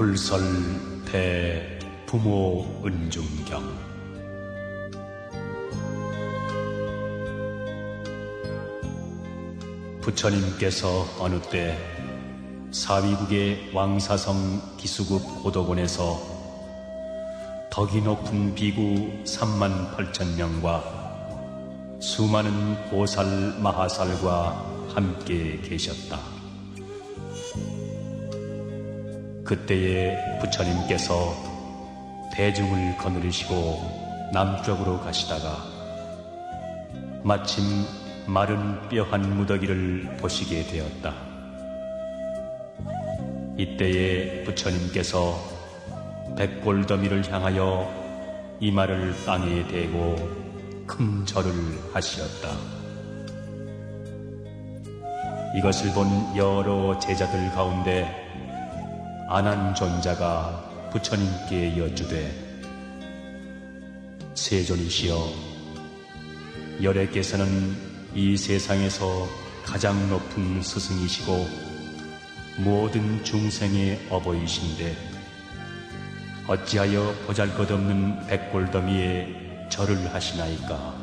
불설 대 부모 은중경. 부처님께서 어느 때 사위국의 왕사성 기수국 고덕원에서 덕이 높은 비구 38,000명과 수많은 보살 마하살과 함께 계셨다. 그때에 부처님께서 대중을 거느리시고 남쪽으로 가시다가 마침 마른 뼈 한 무더기를 보시게 되었다. 이때에 부처님께서 백골더미를 향하여 이마를 땅에 대고 큰 절을 하시었다. 이것을 본 여러 제자들 가운데 아난존자가 부처님께 여쭈되, 세존이시여, 열애께서는 이 세상에서 가장 높은 스승이시고 모든 중생의 어버이신데 어찌하여 보잘것없는 백골더미에 절을 하시나이까?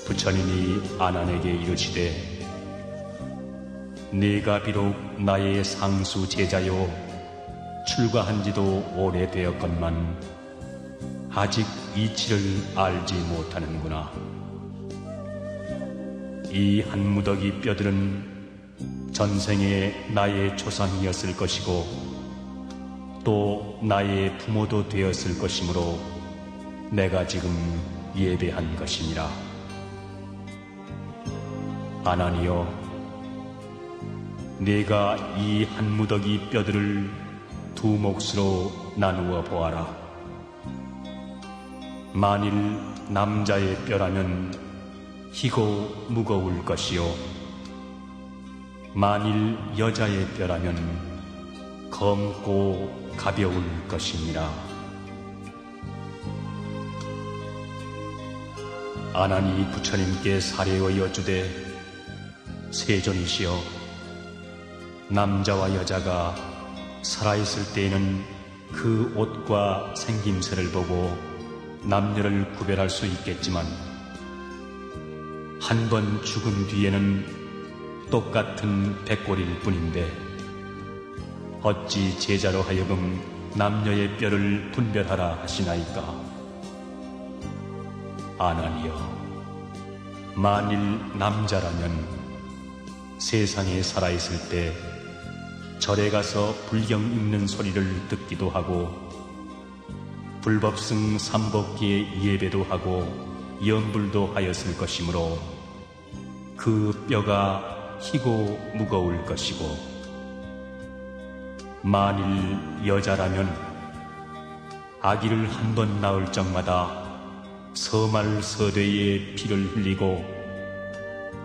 부처님이 아난에게 이르시되, 네가 비록 나의 상수 제자요 출가한 지도 오래되었건만 아직 이치를 알지 못하는구나. 이 한 무더기 뼈들은 전생에 나의 조상이었을 것이고 또 나의 부모도 되었을 것이므로 내가 지금 예배한 것이니라. 아난이여, 네가 이 한 무더기 뼈들을 두 몫으로 나누어 보아라. 만일 남자의 뼈라면 희고 무거울 것이요, 만일 여자의 뼈라면 검고 가벼울 것이니라. 아난이 부처님께 사례어 여쭈되, 세존이시여, 남자와 여자가 살아있을 때에는 그 옷과 생김새를 보고 남녀를 구별할 수 있겠지만 한 번 죽은 뒤에는 똑같은 백골일 뿐인데 어찌 제자로 하여금 남녀의 뼈를 분별하라 하시나이까? 아난이여, 만일 남자라면 세상에 살아있을 때 절에 가서 불경 읽는 소리를 듣기도 하고 불법승 삼법기에 예배도 하고 염불도 하였을 것이므로 그 뼈가 희고 무거울 것이고, 만일 여자라면 아기를 한 번 낳을 적마다 서말서대에 피를 흘리고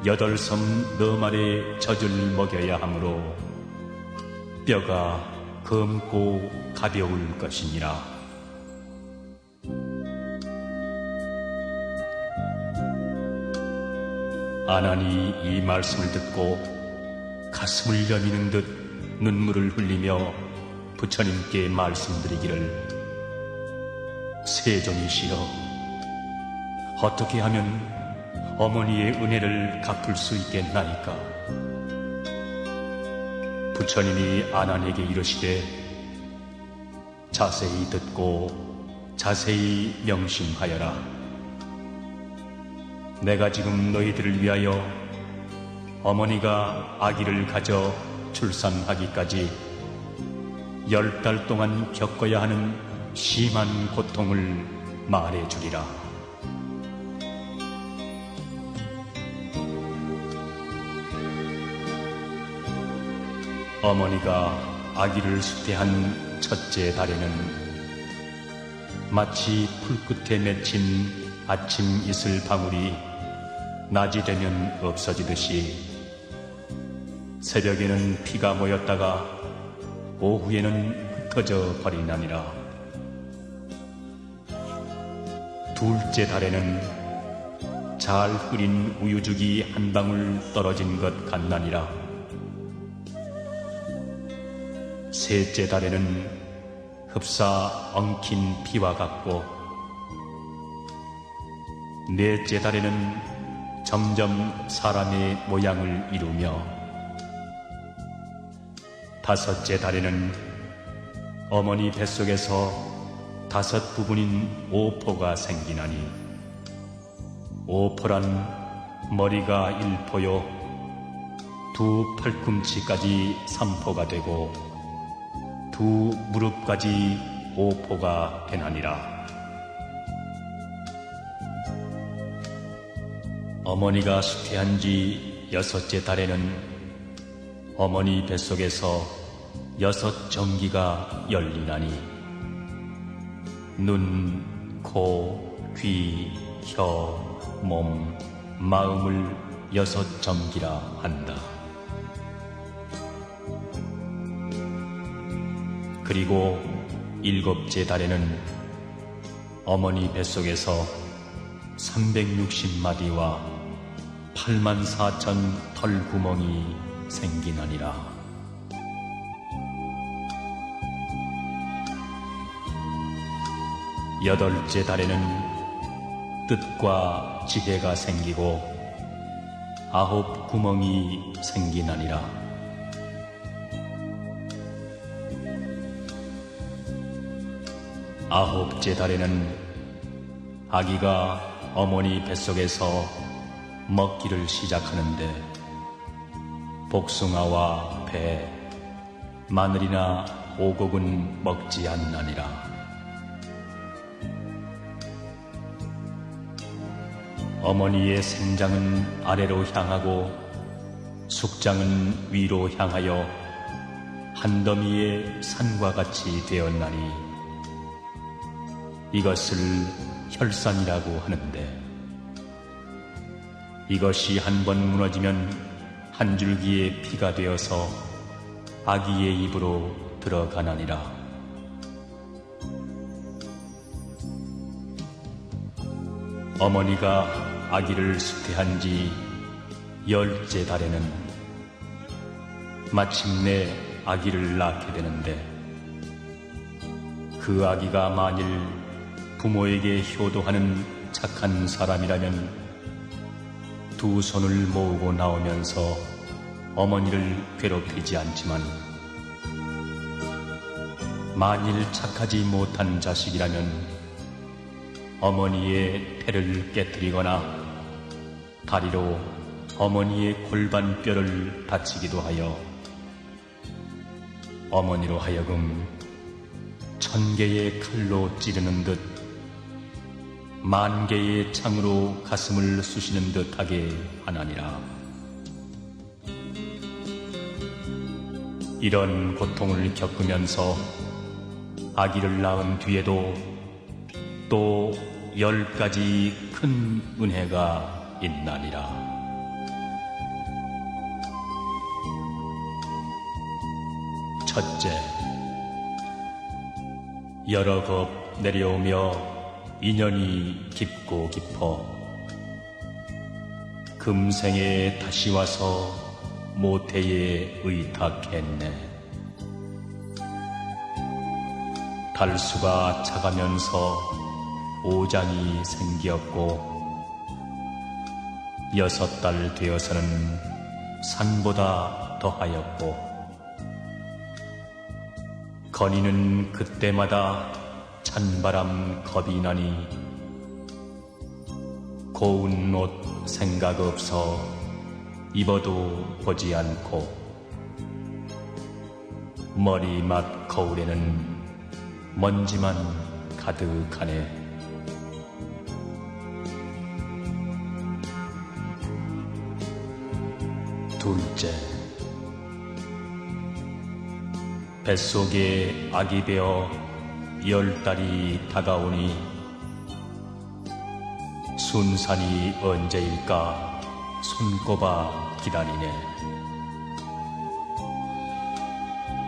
8섬 너말의 젖을 먹여야 하므로 뼈가 검고 가벼울 것이니라. 아난이 이 말씀을 듣고 가슴을 여미는 듯 눈물을 흘리며 부처님께 말씀드리기를, 세존이시여, 어떻게 하면 어머니의 은혜를 갚을 수 있겠나이까? 부처님이 아난에게 이르시되, 자세히 듣고 자세히 명심하여라. 내가 지금 너희들을 위하여 어머니가 아기를 가져 출산하기까지 10달 동안 겪어야 하는 심한 고통을 말해주리라. 어머니가 아기를 수태한 첫째 달에는 마치 풀끝에 맺힌 아침 이슬 방울이 낮이 되면 없어지듯이 새벽에는 피가 모였다가 오후에는 흩어져 버리나니라. 둘째 달에는 잘 끓인 우유죽이 한 방울 떨어진 것 같나니라. 셋째 달에는 흡사 엉킨 피와 같고, 넷째 달에는 점점 사람의 모양을 이루며, 다섯째 달에는 어머니 뱃속에서 5 부분인 오포가 생기나니, 오포란 머리가 1포요 2 팔꿈치까지 3포가 되고 2 무릎까지 5포가 되나니라. 어머니가 수태한 지 6째 달에는 어머니 뱃속에서 6 정기가 열리나니, 눈, 코, 귀, 혀, 몸, 마음을 6 정기라 한다. 그리고 7째 달에는 어머니 뱃속에서 360마디와 84,000 털구멍이 생기나니라. 8째 달에는 뜻과 지혜가 생기고 9 구멍이 생기나니라. 9째 달에는 아기가 어머니 뱃속에서 먹기를 시작하는데, 복숭아와 배, 마늘이나 오곡은 먹지 않나니라. 어머니의 생장은 아래로 향하고 숙장은 위로 향하여 한 더미의 산과 같이 되었나니, 이것을 혈산이라고 하는데, 이것이 한 번 무너지면 한 줄기의 피가 되어서 아기의 입으로 들어가나니라. 어머니가 아기를 수태한 지 10째 달에는 마침내 아기를 낳게 되는데, 그 아기가 만일 부모에게 효도하는 착한 사람이라면 2 손을 모으고 나오면서 어머니를 괴롭히지 않지만, 만일 착하지 못한 자식이라면 어머니의 태를 깨뜨리거나 다리로 어머니의 골반뼈를 다치기도 하여 어머니로 하여금 1000개의 칼로 찌르는 듯 10,000개의 창으로 가슴을 쑤시는 듯하게 하나니라. 이런 고통을 겪으면서 아기를 낳은 뒤에도 또 10가지 큰 은혜가 있나니라. 첫째, 여러 겁 내려오며 인연이 깊고 깊어 금생에 다시 와서 모태에 의탁했네. 달수가 차가면서 오장이 생기었고 6달 되어서는 산보다 더하였고, 건이는 그때마다 찬바람 겁이 나니 고운 옷 생각 없어 입어도 보지 않고, 머리맡 거울에는 먼지만 가득하네. 둘째, 뱃속에 아기 되어 10달이 다가오니 순산이 언제일까 손꼽아 기다리네.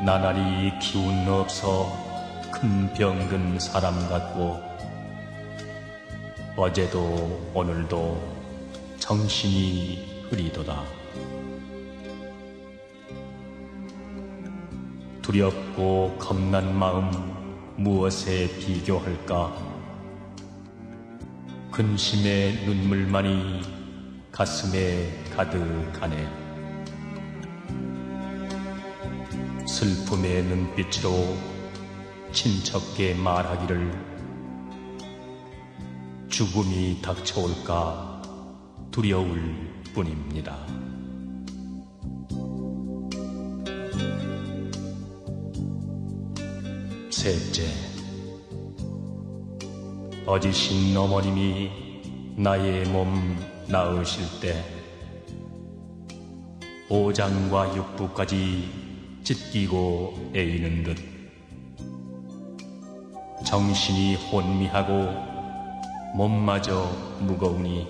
나날이 기운 없어 큰 병든 사람 같고, 어제도 오늘도 정신이 흐리도다. 두렵고 겁난 마음 무엇에 비교할까? 근심의 눈물만이 가슴에 가득하네. 슬픔의 눈빛으로 친척께 말하기를 죽음이 닥쳐올까 두려울 뿐입니다. 셋째, 어지신 어머님이 나의 몸 낳으실 때 오장과 육부까지 찢기고 애이는 듯 정신이 혼미하고 몸마저 무거우니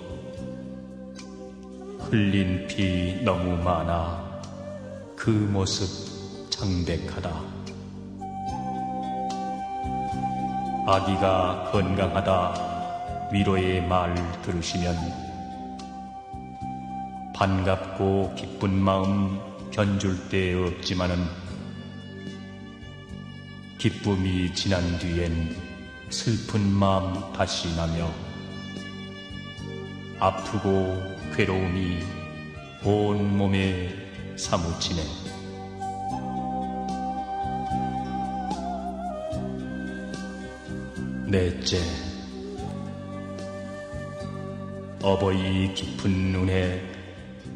흘린 피 너무 많아 그 모습 창백하다. 아기가 건강하다 위로의 말 들으시면 반갑고 기쁜 마음 견줄 데 없지만은 기쁨이 지난 뒤엔 슬픈 마음 다시 나며 아프고 괴로움이 온 몸에 사무치네. 넷째, 어버이 깊은 눈에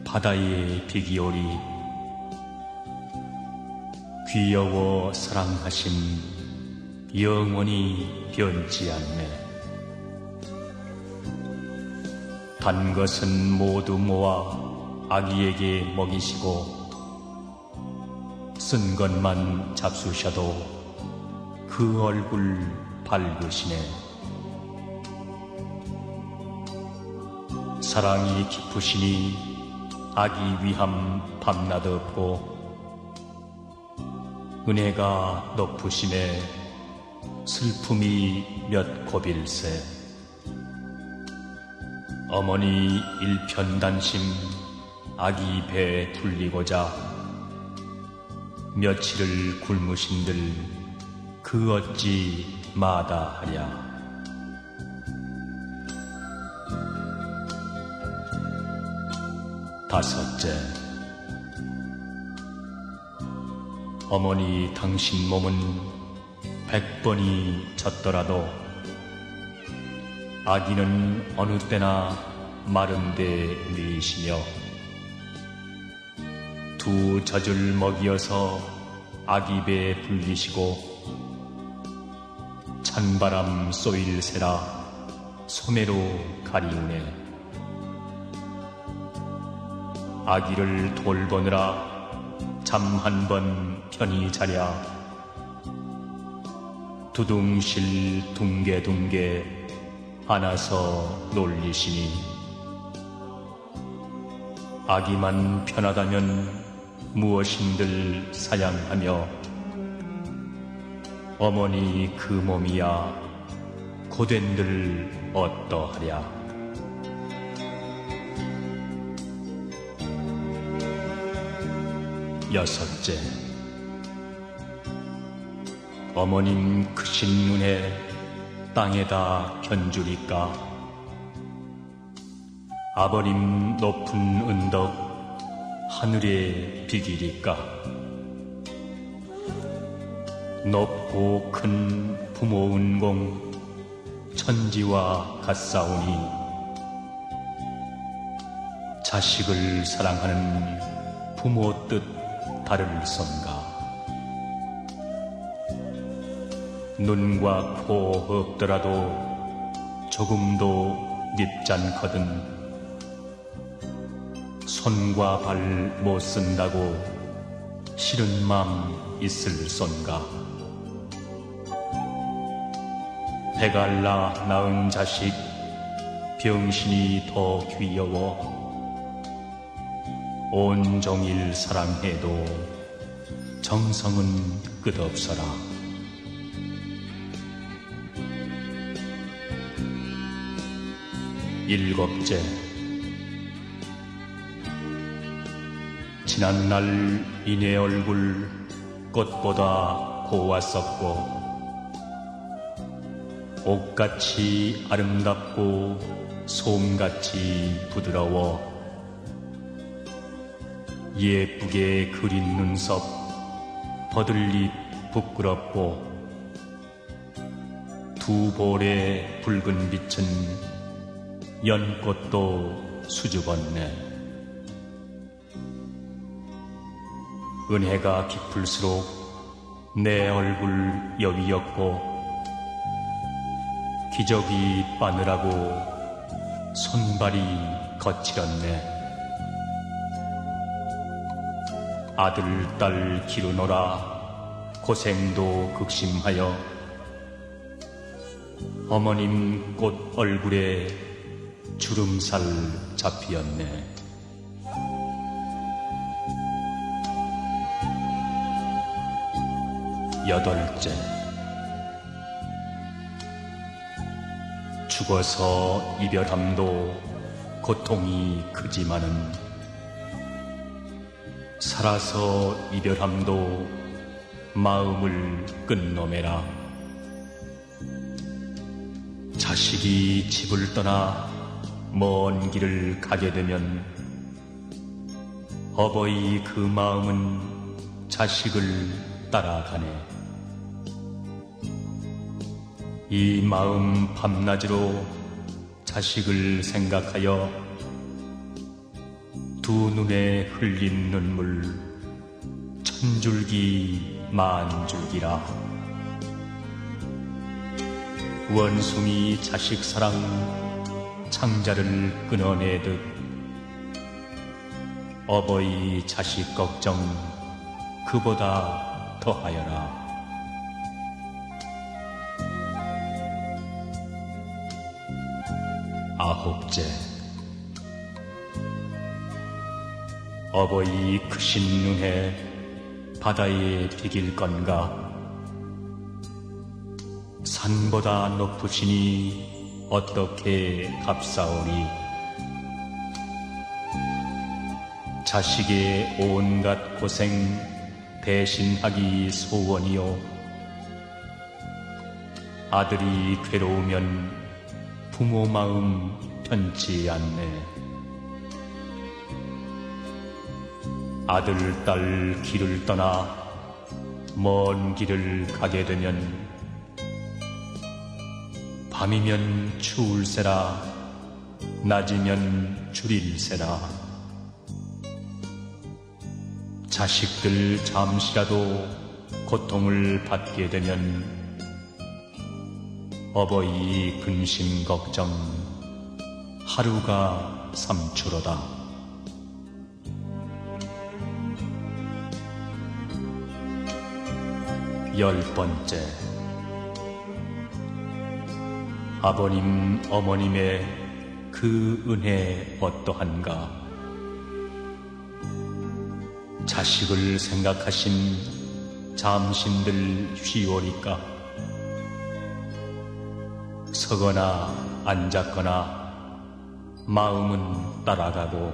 바다의 비기오리 귀여워 사랑하심 영원히 변치 않네. 단 것은 모두 모아 아기에게 먹이시고 쓴 것만 잡수셔도 그 얼굴 밝으시네. 사랑이 깊으시니 아기 위함 밤낮 없고 은혜가 높으심에 슬픔이 몇 곱일세. 어머니 일편단심 아기 배 불리고자 며칠을 굶으신들 그 어찌 마다하랴. 다섯째, 어머니 당신 몸은 100번이 젖더라도 아기는 어느 때나 마른 데 누이시며 두 젖을 먹이어서 아기 배 불리시고 찬바람 쏘일새라 소매로 가리우네. 아기를 돌보느라 잠 한 번 편히 자랴 두둥실 둥개둥개 안아서 놀리시니 아기만 편하다면 무엇인들 사양하며 어머니 그 몸이야 고된들 어떠하랴. 여섯째, 어머님 크신 눈에 땅에다 견주리까 아버님 높은 은덕 하늘에 비기리까. 높고 큰 부모 은공 천지와 같사오니 자식을 사랑하는 부모 뜻 다를선가. 눈과 코 없더라도 조금도 밉잖거든 손과 발 못 쓴다고 싫은 맘 있을선가. 배갈라 낳은 자식 병신이 더 귀여워 온종일 사랑해도 정성은 끝없어라. 일곱째, 지난날 이내 얼굴 꽃보다 고왔었고 옥같이 아름답고 솜같이 부드러워 예쁘게 그린 눈썹 버들잎 부끄럽고 두 볼의 붉은 빛은 연꽃도 수줍었네. 은혜가 깊을수록 내 얼굴 여위였고 기저귀 빠느라고 손발이 거칠었네. 아들, 딸 기르노라 고생도 극심하여 어머님 꽃 얼굴에 주름살 잡히었네. 여덟째, 죽어서 이별함도 고통이 크지만은 살아서 이별함도 마음을 끝노매라. 자식이 집을 떠나 먼 길을 가게 되면 어버이 그 마음은 자식을 따라가네. 이 마음 밤낮으로 자식을 생각하여 두 눈에 흘린 눈물 천줄기 만줄기라. 원숭이 자식 사랑 창자를 끊어내듯 어버이 자식 걱정 그보다 더하여라. 아홉째, 어버이 크신 눈에 바다에 비길 건가? 산보다 높으시니 어떻게 값싸오리? 자식의 온갖 고생 대신하기 소원이요. 아들이 괴로우면 부모 마음 편치 않네. 아들, 딸 길을 떠나 먼 길을 가게 되면 밤이면 추울세라 낮이면 주릴세라. 자식들 잠시라도 고통을 받게 되면 어버이 근심 걱정 하루가 삼추로다. 열번째, 아버님 어머님의 그 은혜 어떠한가? 자식을 생각하신 잠신들 쉬오리까? 서거나 앉았거나 마음은 따라가고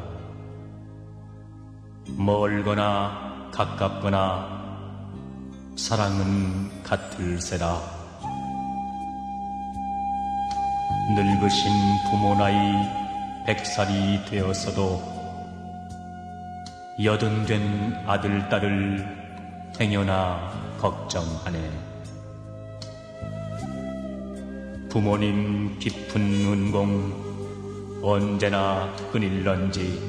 멀거나 가깝거나 사랑은 같을세라. 늙으신 부모 나이 100살이 되었어도 여든된 아들, 딸을 행여나 걱정하네. 부모님 깊은 은공 언제나 끊일런지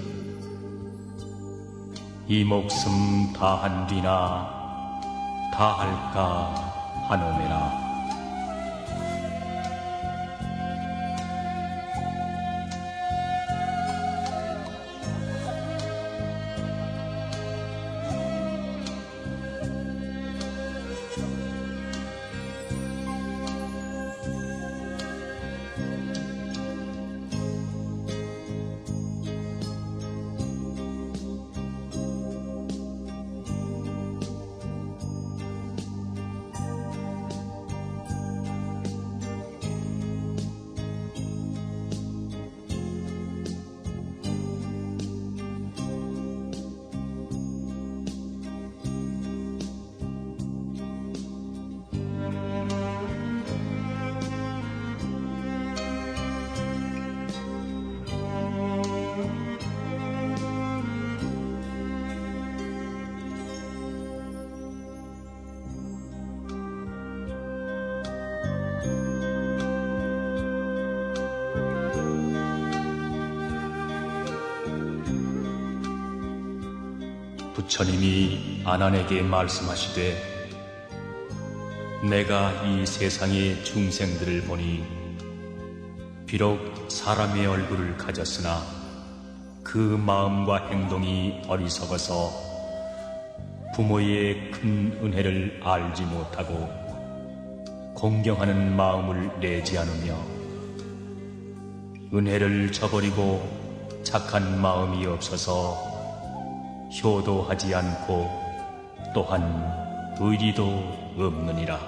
이 목숨 다한 뒤나 다할까 하노매라. 부처님이 아난에게 말씀하시되 내가 이 세상의 중생들을 보니 비록 사람의 얼굴을 가졌으나 그 마음과 행동이 어리석어서 부모의 큰 은혜를 알지 못하고 공경하는 마음을 내지 않으며 은혜를 저버리고 착한 마음이 없어서 효도하지 않고 또한 의리도 없느니라.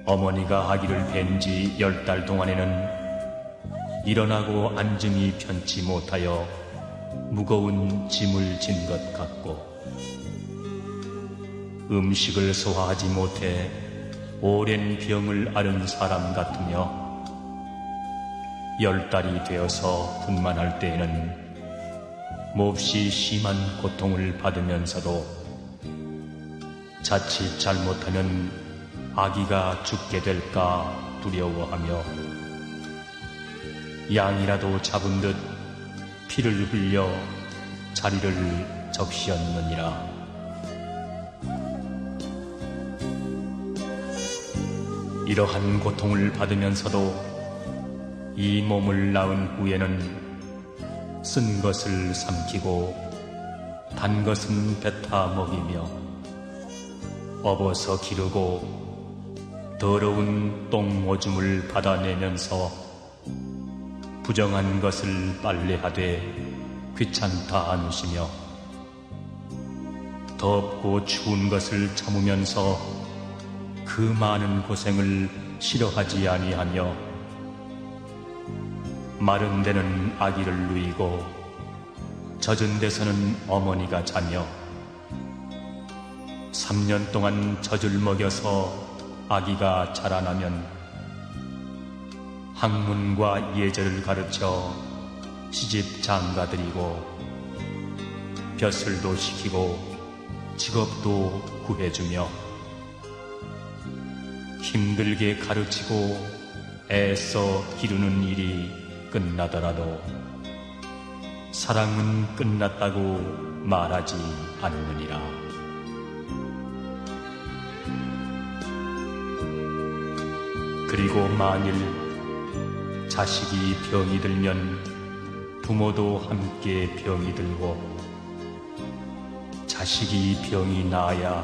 어머니가 아기를 뵌 지 10달 동안에는 일어나고 앉음이 편치 못하여 무거운 짐을 진 것 같고 음식을 소화하지 못해 오랜 병을 앓은 사람 같으며 10달이 되어서 분만할 때에는 몹시 심한 고통을 받으면서도 자칫 잘못하면 아기가 죽게 될까 두려워하며 양이라도 잡은 듯 피를 흘려 자리를 적시었느니라. 이러한 고통을 받으면서도 이 몸을 낳은 후에는 쓴 것을 삼키고 단 것은 뱉어 먹이며 업어서 기르고 더러운 똥 오줌을 받아내면서 부정한 것을 빨래하되 귀찮다 않으시며 덥고 추운 것을 참으면서 그 많은 고생을 싫어하지 아니하며 마른 데는 아기를 누이고 젖은 데서는 어머니가 자며 3년 동안 젖을 먹여서 아기가 자라나면 학문과 예절을 가르쳐 시집 장가들이고 벼슬도 시키고 직업도 구해주며 힘들게 가르치고 애써 기르는 일이 끝나더라도 사랑은 끝났다고 말하지 않느니라. 그리고 만일 자식이 병이 들면 부모도 함께 병이 들고 자식이 병이 나아야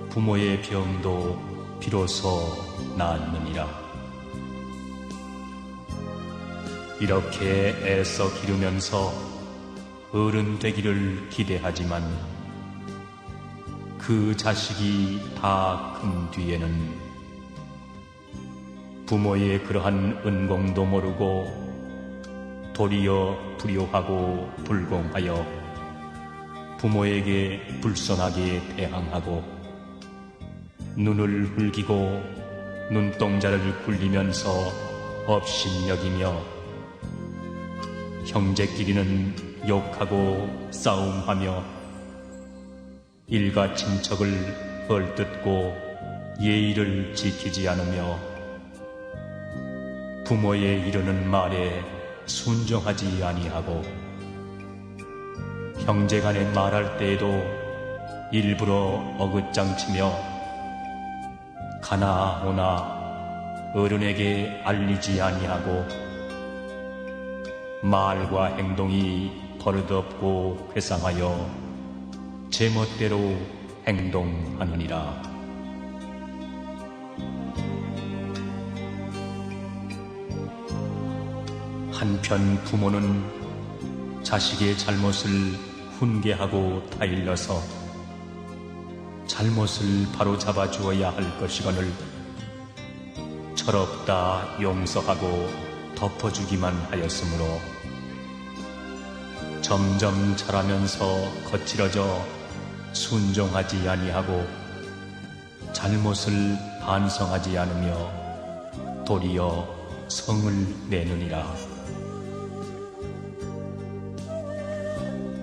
부모의 병도 비로소 낫느니라. 이렇게 애써 기르면서 어른 되기를 기대하지만 그 자식이 다 큰 뒤에는 부모의 그러한 은공도 모르고 도리어 불효하고 불공하여 부모에게 불손하게 대항하고 눈을 흘기고 눈동자를 굴리면서 업신여기며 형제끼리는 욕하고 싸움하며 일가 친척을 헐뜯고 예의를 지키지 않으며 부모의 이르는 말에 순종하지 아니하고 형제간에 말할 때에도 일부러 어긋장치며 가나 오나 어른에게 알리지 아니하고 말과 행동이 버릇없고 회상하여 제멋대로 행동하느니라. 한편 부모는 자식의 잘못을 훈계하고 타일러서 잘못을 바로잡아 주어야 할 것이거늘 철없다 용서하고 덮어주기만 하였으므로 점점 자라면서 거칠어져 순종하지 아니하고 잘못을 반성하지 않으며 도리어 성을 내느니라.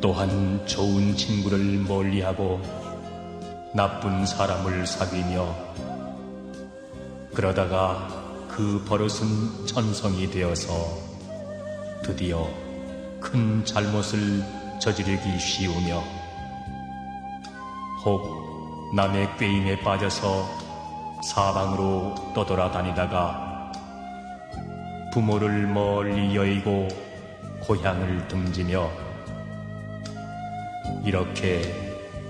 또한 좋은 친구를 멀리하고 나쁜 사람을 사귀며 그러다가 그 버릇은 천성이 되어서 드디어 큰 잘못을 저지르기 쉬우며 혹 남의 꾀임에 빠져서 사방으로 떠돌아다니다가 부모를 멀리 여의고 고향을 등지며 이렇게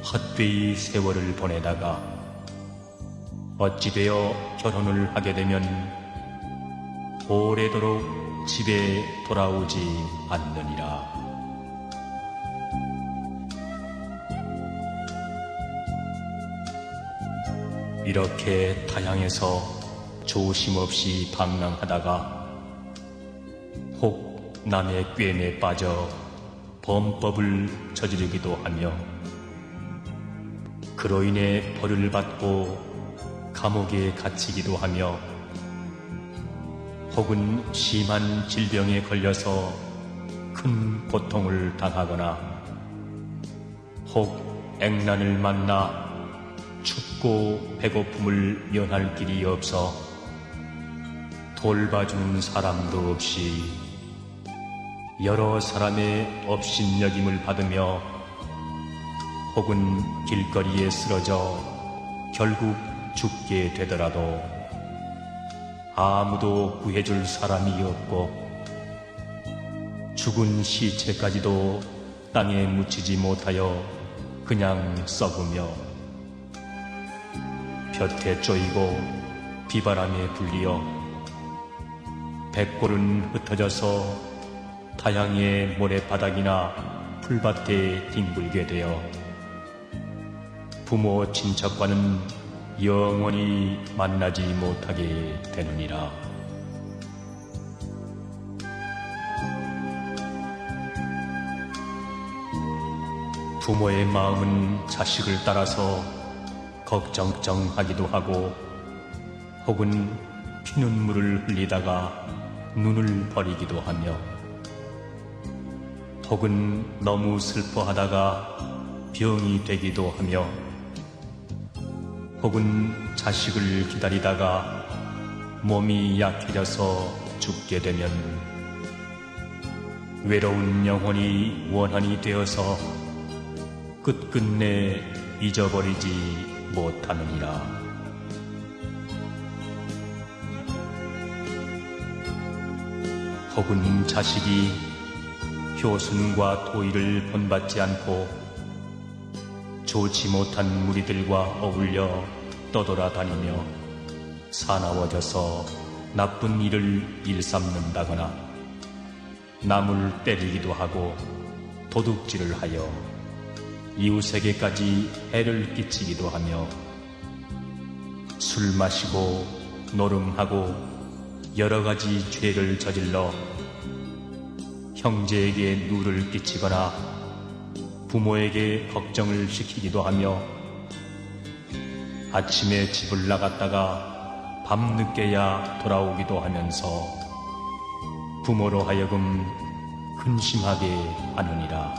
헛되이 세월을 보내다가 어찌되어 결혼을 하게 되면 오래도록 집에 돌아오지 않느니라. 이렇게 타향에서 조심없이 방랑하다가 혹 남의 꾀에 빠져 범법을 저지르기도 하며 그로 인해 벌을 받고 감옥에 갇히기도 하며 혹은 심한 질병에 걸려서 큰 고통을 당하거나 혹 액난을 만나 춥고 배고픔을 면할 길이 없어 돌봐주는 사람도 없이 여러 사람의 업신여김을 받으며 혹은 길거리에 쓰러져 결국 죽게 되더라도 아무도 구해줄 사람이 없고 죽은 시체까지도 땅에 묻히지 못하여 그냥 썩으며 볕에 쪼이고 비바람에 불리어 백골은 흩어져서 타향의 모래바닥이나 풀밭에 뒹굴게 되어 부모 친척과는 영원히 만나지 못하게 되느니라. 부모의 마음은 자식을 따라서 걱정하기도 하고 혹은 피눈물을 흘리다가 눈을 버리기도 하며 혹은 너무 슬퍼하다가 병이 되기도 하며 혹은 자식을 기다리다가 몸이 약해져서 죽게 되면 외로운 영혼이 원한이 되어서 끝끝내 잊어버리지 못하느니라. 혹은 자식이 효순과 도의를 본받지 않고 좋지 못한 무리들과 어울려 떠돌아다니며 사나워져서 나쁜 일을 일삼는다거나 남을 때리기도 하고 도둑질을 하여 이웃에게까지 해를 끼치기도 하며 술 마시고 노름하고 여러 가지 죄를 저질러 형제에게 누를 끼치거나 부모에게 걱정을 시키기도 하며 아침에 집을 나갔다가 밤늦게야 돌아오기도 하면서 부모로 하여금 근심하게 하느니라.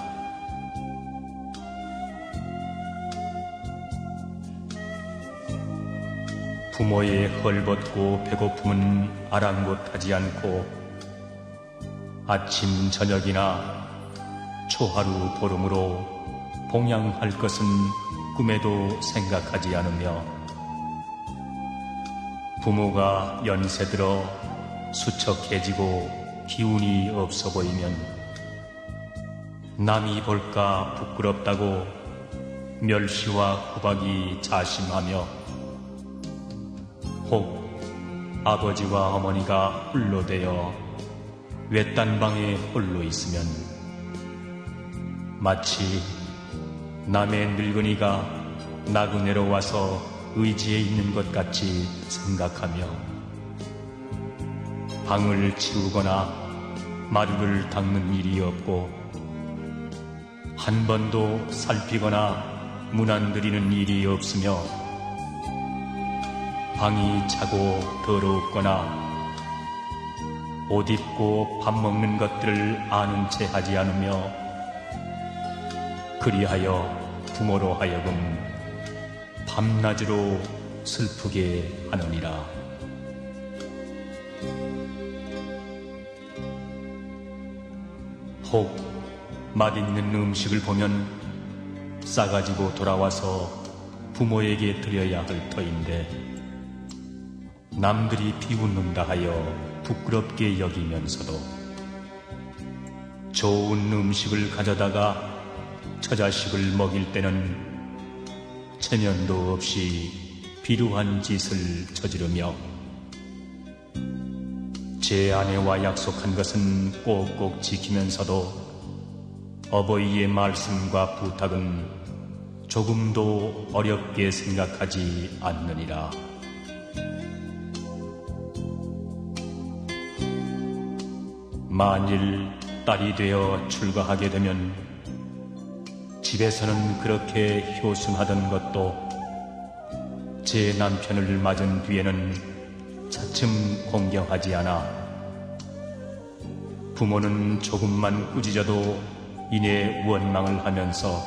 부모의 헐벗고 배고픔은 아랑곳하지 않고 아침 저녁이나 초하루 보름으로 봉양할 것은 꿈에도 생각하지 않으며 부모가 연세 들어 수척해지고 기운이 없어 보이면 남이 볼까 부끄럽다고 멸시와 구박이 자심하며 혹 아버지와 어머니가 홀로 되어 외딴 방에 홀로 있으면 마치 남의 늙은이가 나그네로 와서 의지에 있는 것 같이 생각하며 방을 치우거나 마루를 닦는 일이 없고 한 번도 살피거나 문안드리는 일이 없으며 방이 차고 더럽거나 옷 입고 밥 먹는 것들을 아는 채 하지 않으며 그리하여 부모로 하여금 밤낮으로 슬프게 하느니라. 혹 맛있는 음식을 보면 싸가지고 돌아와서 부모에게 드려야 할 터인데 남들이 비웃는다 하여 부끄럽게 여기면서도 좋은 음식을 가져다가 처자식을 먹일 때는 체면도 없이 비루한 짓을 저지르며 제 아내와 약속한 것은 꼭꼭 지키면서도 어버이의 말씀과 부탁은 조금도 어렵게 생각하지 않느니라. 만일 딸이 되어 출가하게 되면 집에서는 그렇게 효순하던 것도 제 남편을 맞은 뒤에는 차츰 공경하지 않아 부모는 조금만 꾸짖어도 이내 원망을 하면서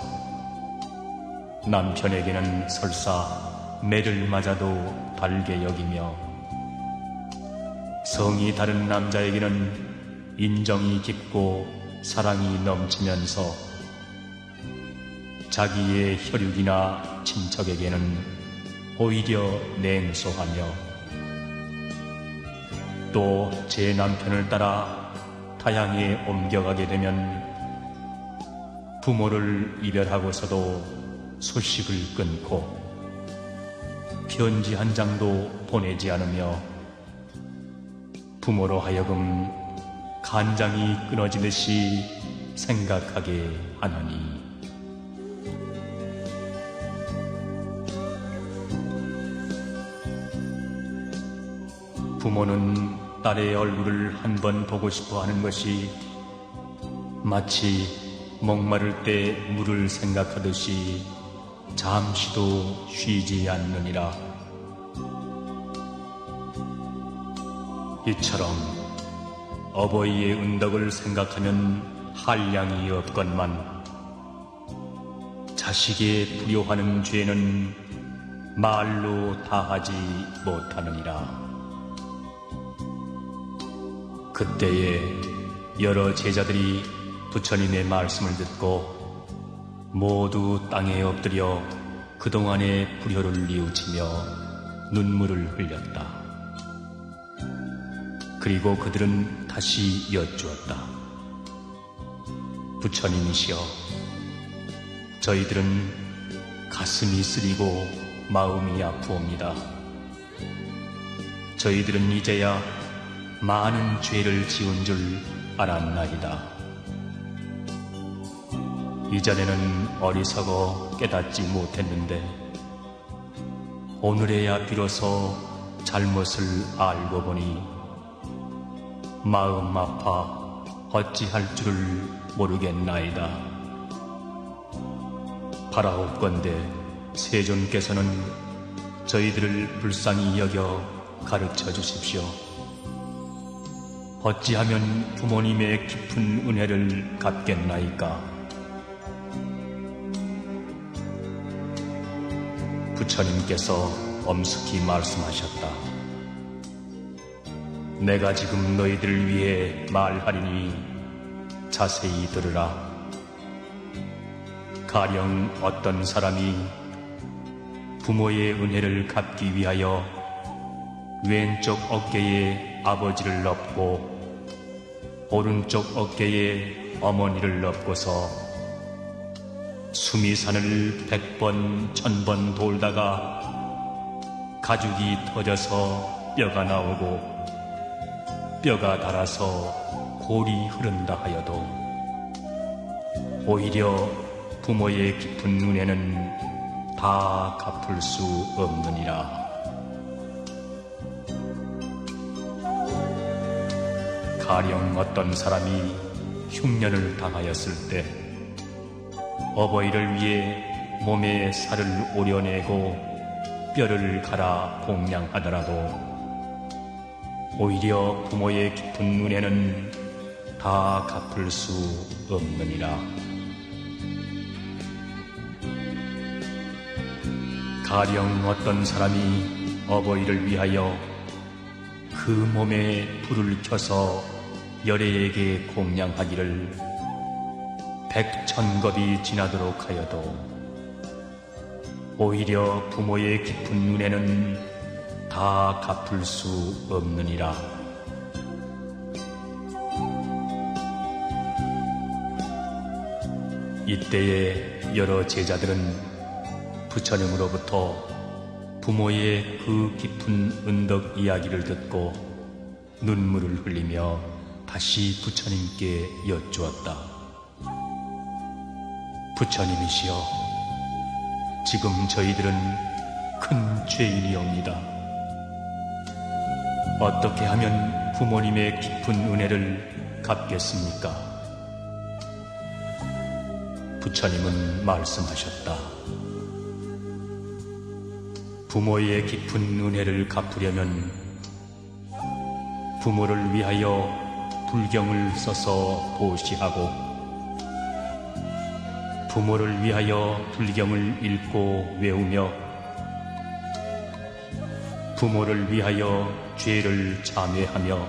남편에게는 설사 매를 맞아도 달게 여기며 성이 다른 남자에게는 인정이 깊고 사랑이 넘치면서 자기의 혈육이나 친척에게는 오히려 냉소하며 또 제 남편을 따라 타향에 옮겨가게 되면 부모를 이별하고서도 소식을 끊고 편지 한 장도 보내지 않으며 부모로 하여금 간장이 끊어지듯이 생각하게 하나니 부모는 딸의 얼굴을 한 번 보고 싶어 하는 것이 마치 목마를 때 물을 생각하듯이 잠시도 쉬지 않느니라. 이처럼 어버이의 은덕을 생각하면 한량이 없건만 자식의 불효하는 죄는 말로 다하지 못하느니라. 그때에 여러 제자들이 부처님의 말씀을 듣고 모두 땅에 엎드려 그동안의 불효를 뉘우치며 눈물을 흘렸다. 그리고 그들은 다시 여쭈었다. 부처님이시여, 저희들은 가슴이 쓰리고 마음이 아프옵니다. 저희들은 이제야 많은 죄를 지은 줄 알았나이다. 이전에는 어리석어 깨닫지 못했는데 오늘에야 비로소 잘못을 알고 보니 마음 아파 어찌할 줄을 모르겠나이다. 바라옵건대 세존께서는 저희들을 불쌍히 여겨 가르쳐 주십시오. 어찌하면 부모님의 깊은 은혜를 갚겠나이까? 부처님께서 엄숙히 말씀하셨다. 내가 지금 너희들을 위해 말하리니 자세히 들으라. 가령 어떤 사람이 부모의 은혜를 갚기 위하여 왼쪽 어깨에 아버지를 엎고 오른쪽 어깨에 어머니를 엎고서 수미산을 100번, 1000번 돌다가 가죽이 터져서 뼈가 나오고 뼈가 닳아서 골이 흐른다 하여도 오히려 부모의 깊은 은혜는 다 갚을 수 없느니라. 가령 어떤 사람이 흉년을 당하였을 때 어버이를 위해 몸에 살을 오려내고 뼈를 갈아 공양하더라도 오히려 부모의 깊은 은혜는 다 갚을 수 없느니라. 가령 어떤 사람이 어버이를 위하여 그 몸에 불을 켜서 열애에게 공양하기를 백천겁이 지나도록 하여도 오히려 부모의 깊은 은혜는 다 갚을 수 없느니라. 이때에 여러 제자들은 부처님으로부터 부모의 그 깊은 은덕 이야기를 듣고 눈물을 흘리며 다시 부처님께 여쭈었다. 부처님이시여, 지금 저희들은 큰 죄인이옵니다. 어떻게 하면 부모님의 깊은 은혜를 갚겠습니까? 부처님은 말씀하셨다. 부모의 깊은 은혜를 갚으려면 부모를 위하여 불경을 써서 보시하고 부모를 위하여 불경을 읽고 외우며 부모를 위하여 죄를 참회하며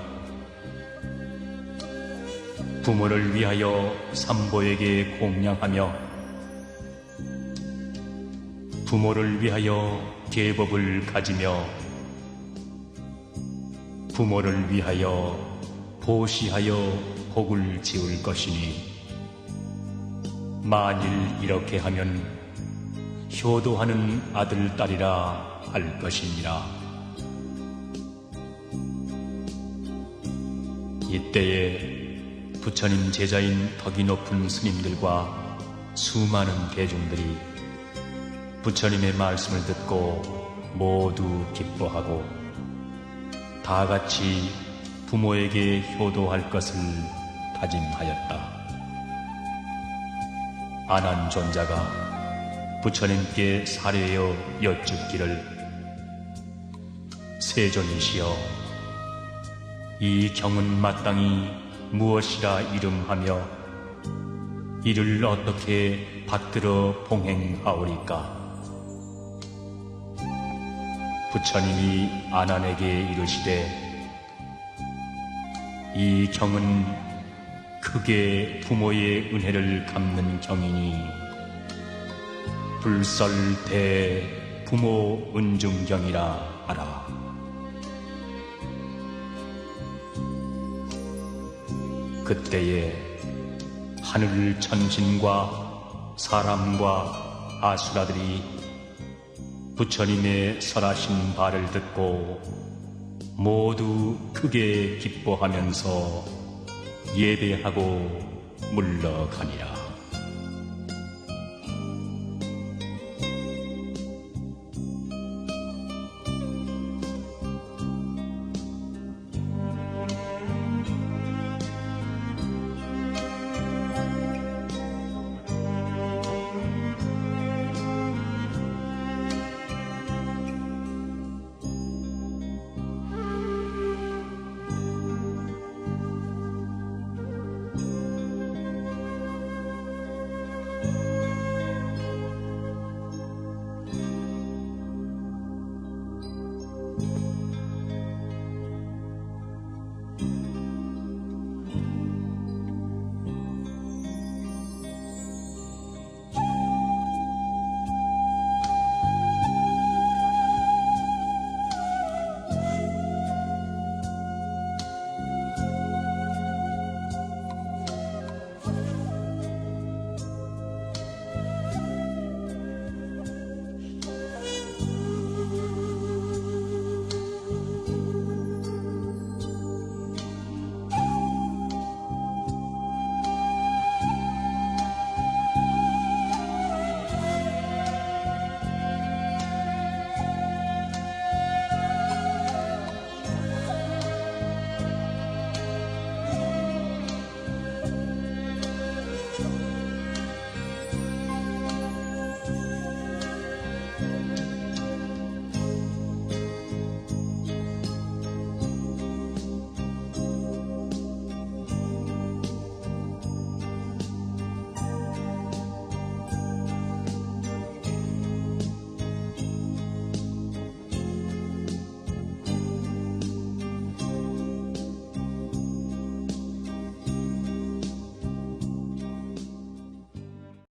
부모를 위하여 삼보에게 공양하며 부모를 위하여 계법을 가지며 부모를 위하여 보시하여 복을 지을 것이니 만일 이렇게 하면 효도하는 아들, 딸이라 할 것이니라. 이때에 부처님 제자인 덕이 높은 스님들과 수많은 대중들이 부처님의 말씀을 듣고 모두 기뻐하고 다 같이 부모에게 효도할 것을 다짐하였다. 아난존자가 부처님께 사례하여 여쭙기를, 세존이시여, 이 경은 마땅히 무엇이라 이름하며 이를 어떻게 받들어 봉행하오리까? 부처님이 아난에게 이르시되, 이 경은 크게 부모의 은혜를 갚는 경이니 불설대 부모 은중경이라 하라. 그때에 하늘 천신과 사람과 아수라들이 부처님의 설하신 바를 듣고 모두 크게 기뻐하면서 예배하고 물러가니라.